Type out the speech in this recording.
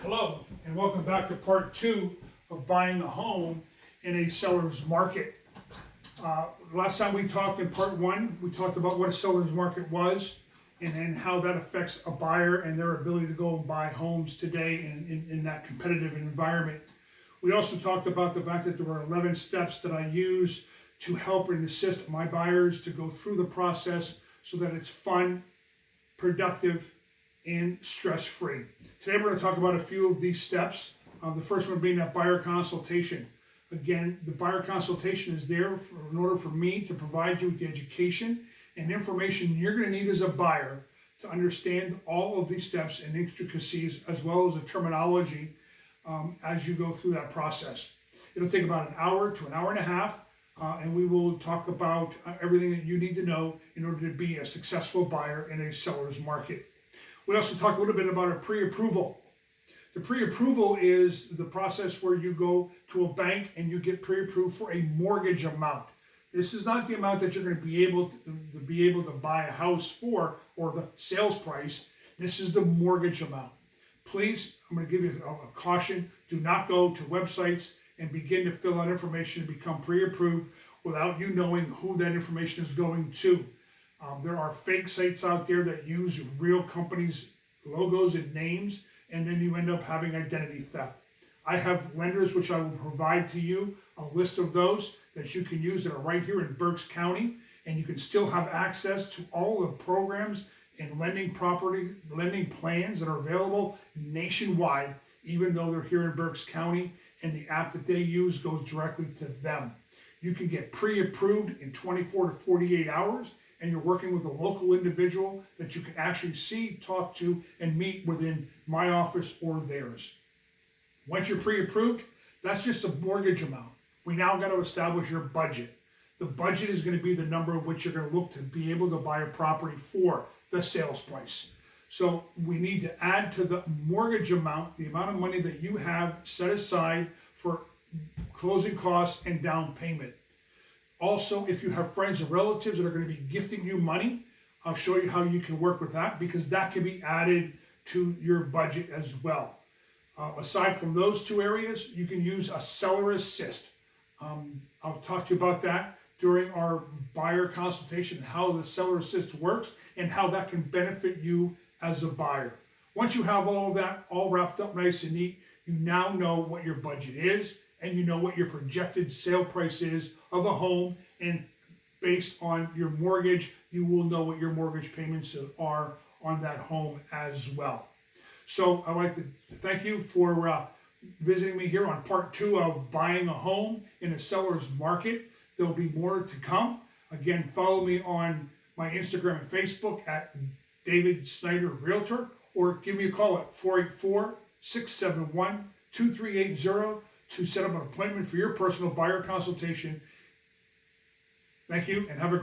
Hello, and welcome back to part 2 of buying a home in a seller's market. Last time we talked in part 1, we talked about what a seller's market was and then how that affects a buyer and their ability to go and buy homes today in that competitive environment. We also talked about the fact that there were 11 steps that I use to help and assist my buyers to go through the process so that it's fun, productive, and stress-free. Today we're going to talk about a few of these steps. The first one being that buyer consultation. Again, the buyer consultation is there in order for me to provide you with the education and information you're going to need as a buyer to understand all of these steps and intricacies as well as the terminology as you go through that process. It'll take about an hour to an hour and a half, and we will talk about everything that you need to know in order to be a successful buyer in a seller's market. We also talked a little bit about a pre-approval. The pre-approval is the process where you go to a bank and you get pre-approved for a mortgage amount. This is not the amount that you're going to be able to buy a house for or the sales price. This is the mortgage amount. Please, I'm going to give you a caution. Do not go to websites and begin to fill out information to become pre-approved without you knowing who that information is going to. There are fake sites out there that use real companies' logos and names, and then you end up having identity theft. I have lenders which I will provide to you a list of those that you can use that are right here in Berks County, and you can still have access to all the programs and lending plans that are available nationwide, even though they're here in Berks County, and the app that they use goes directly to them. You can get pre-approved in 24 to 48 hours, and you're working with a local individual that you can actually see, talk to, and meet within my office or theirs. Once you're pre-approved, that's just a mortgage amount. We now got to establish your budget. The budget is going to be the number in which you're going to look to be able to buy a property for the sales price. So we need to add to the mortgage amount the amount of money that you have set aside for closing costs and down payment. Also, if you have friends and relatives that are going to be gifting you money, I'll show you how you can work with that because that can be added to your budget as well. Aside from those two areas, you can use a seller assist. I'll talk to you about that during our buyer consultation, how the seller assist works and how that can benefit you as a buyer. Once you have all of that all wrapped up nice and neat, you now know what your budget is and you know what your projected sale price is of a home, and based on your mortgage, you will know what your mortgage payments are on that home as well. So I'd like to thank you for visiting me here on part 2 of buying a home in a seller's market. There'll be more to come. Again, follow me on my Instagram and Facebook at David Snyder Realtor, or give me a call at 484-671-2380 to set up an appointment for your personal buyer consultation. Thank you and have a great